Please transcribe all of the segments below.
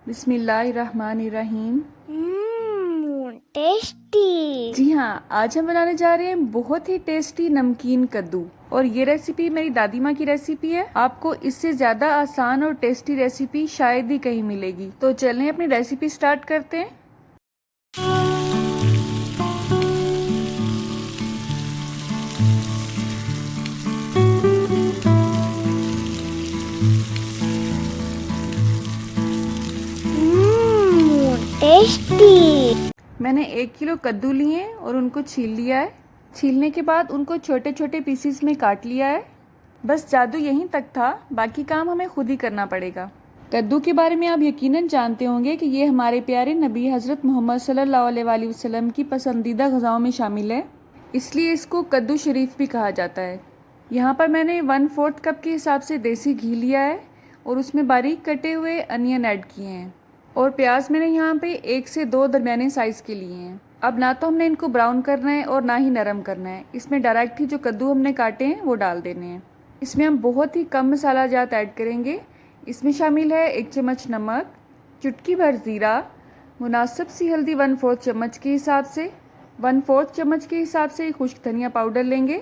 बिस्मिल्लाहिर्रहमानिर्रहीम। टेस्टी। जी हाँ, आज हम बनाने जा रहे हैं बहुत ही टेस्टी नमकीन कद्दू। और ये रेसिपी मेरी दादी माँ की रेसिपी है। आपको इससे ज्यादा आसान और टेस्टी रेसिपी शायद ही कहीं मिलेगी। तो चलें अपनी रेसिपी स्टार्ट करते हैं। टेस्टी। मैंने 1 किलो कद्दू लिए और उनको छील लिया है। छीलने के बाद उनको छोटे छोटे पीसीस में काट लिया है। बस जादू यहीं तक था, बाकी काम हमें खुद ही करना पड़ेगा। कद्दू के बारे में आप यकीनन जानते होंगे कि ये हमारे प्यारे नबी हज़रत मोहम्मद सल्लल्लाहु अलैहि वसल्लम की पसंदीदा ग़िज़ाओं में शामिल है, इसलिए इसको कद्दू शरीफ भी कहा जाता है। यहाँ पर मैंने 1/4 कप के हिसाब से देसी घी लिया है और उसमें बारीक कटे हुए अनियन ऐड किए हैं। और प्याज मैंने यहाँ पे 1 से 2 दरमियाने साइज़ के लिए हैं। अब ना तो हमने इनको ब्राउन करना है और ना ही नरम करना है। इसमें डायरेक्ट ही जो कद्दू हमने काटे हैं वो डाल देने हैं। इसमें हम बहुत ही कम मसाला जात ऐड करेंगे। इसमें शामिल है 1 चम्मच नमक, चुटकी भर ज़ीरा, मुनासिब सी हल्दी 1/4 चम्मच के हिसाब से, 1/4 चम्मच के हिसाब से खुश्क धनिया पाउडर लेंगे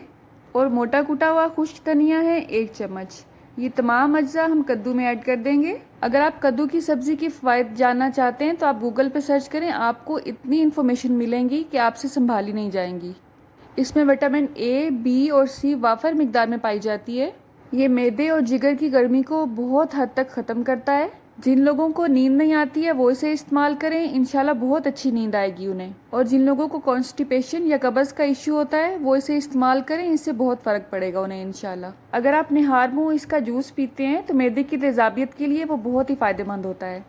और मोटा कुटा हुआ खुश्क धनिया है 1 चम्मच। ये तमाम अज्जा हम कद्दू में ऐड कर देंगे। अगर आप कद्दू की सब्ज़ी की फ़वाइद जानना चाहते हैं तो आप गूगल पे सर्च करें, आपको इतनी इन्फॉर्मेशन मिलेंगी कि आपसे संभाली नहीं जाएंगी। इसमें विटामिन ए, बी और सी वाफर मिकदार में पाई जाती है। ये मैदे और जिगर की गर्मी को बहुत हद तक ख़त्म करता है। जिन लोगों को नींद नहीं आती है वो इसे इस्तेमाल करें, इंशाल्लाह बहुत अच्छी नींद आएगी उन्हें। और जिन लोगों को कॉन्स्टिपेशन या कब्ज़ का इश्यू होता है वो इसे इस्तेमाल करें, इससे बहुत फ़र्क पड़ेगा उन्हें इंशाल्लाह। अगर आप निहार मुँह इसका जूस पीते हैं तो मैदे की तेज़ाबियत के लिए वो बहुत ही फ़ायदेमंद होता है।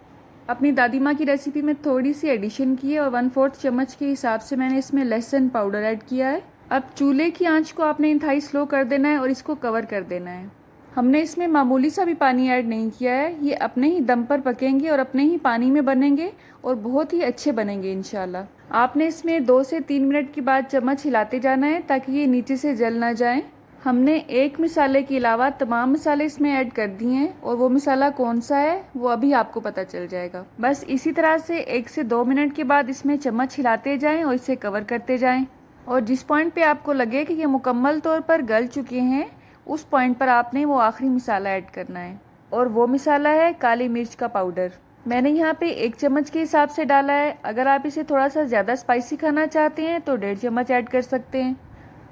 अपनी दादी माँ की रेसिपी में थोड़ी सी एडिशन की है और 1/4 चम्मच के हिसाब से मैंने इसमें लहसुन पाउडर ऐड किया है। अब चूल्हे की आंच को आपने इंतहाई स्लो कर देना है और इसको कवर कर देना है। हमने इसमें मामूली सा भी पानी ऐड नहीं किया है। ये अपने ही दम पर पकेंगे और अपने ही पानी में बनेंगे और बहुत ही अच्छे बनेंगे इंशाल्लाह। आपने इसमें 2 से 3 मिनट के बाद चम्मच हिलाते जाना है ताकि ये नीचे से जल ना जाए। हमने एक मसाले के अलावा तमाम मसाले इसमें ऐड कर दिए हैं और वो मसाला कौन सा है वो अभी आपको पता चल जाएगा। बस इसी तरह से 1 से 2 मिनट के बाद इसमें चम्मच हिलाते जाएं और इसे कवर करते जाएं। और जिस पॉइंट पे आपको लगे कि ये मुकम्मल तौर पर गल चुके हैं, उस पॉइंट पर आपने वो आखिरी मसाला ऐड करना है और वो मसाला है काली मिर्च का पाउडर। मैंने यहाँ पे 1 चम्मच के हिसाब से डाला है। अगर आप इसे थोड़ा सा ज़्यादा स्पाइसी खाना चाहते हैं तो 1.5 चम्मच ऐड कर सकते हैं।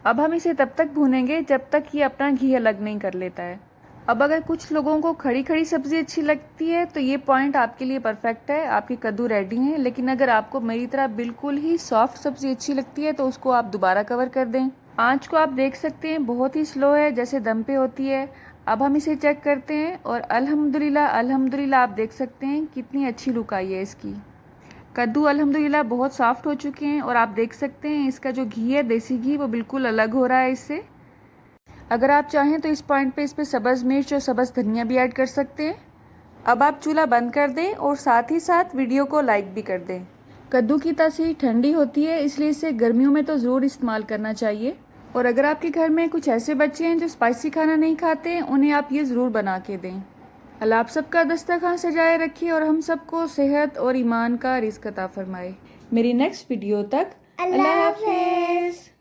अब हम इसे तब तक भूनेंगे जब तक ये अपना घी अलग नहीं कर लेता है। अब अगर कुछ लोगों को खड़ी खड़ी सब्ज़ी अच्छी लगती है तो ये पॉइंट आपके लिए परफेक्ट है, आपके कद्दू रेडी हैं। लेकिन अगर आपको मेरी तरह बिल्कुल ही सॉफ्ट सब्ज़ी अच्छी लगती है तो उसको आप दोबारा कवर कर दें। आंच को आप देख सकते हैं बहुत ही स्लो है, जैसे दम पे होती है। अब हम इसे चेक करते हैं और अल्हम्दुलिल्लाह अल्हम्दुलिल्लाह आप देख सकते हैं कितनी अच्छी लुक आई है इसकी। कद्दू अल्हम्दुलिल्लाह बहुत सॉफ्ट हो चुके हैं और आप देख सकते हैं इसका जो घी है, देसी घी, वो बिल्कुल अलग हो रहा है इससे। अगर आप चाहें तो इस पॉइंट पे इस पर सब्ज़ मिर्च और सब्ज़ धनिया भी ऐड कर सकते हैं। अब आप चूल्हा बंद कर दें और साथ ही साथ वीडियो को लाइक भी कर दें। कद्दू की तासीर ठंडी होती है, इसलिए इसे गर्मियों में तो ज़रूर इस्तेमाल करना चाहिए। और अगर आपके घर में कुछ ऐसे बच्चे हैं जो स्पाइसी खाना नहीं खाते, उन्हें आप ये ज़रूर बना के दें। अल्लाह आप सबका दस्तरखान सजाए रखे और हम सबको सेहत और ईमान का रिज़्क़ अता फरमाए। मेरी नेक्स्ट वीडियो तक अल्लाह हाफ़िज़।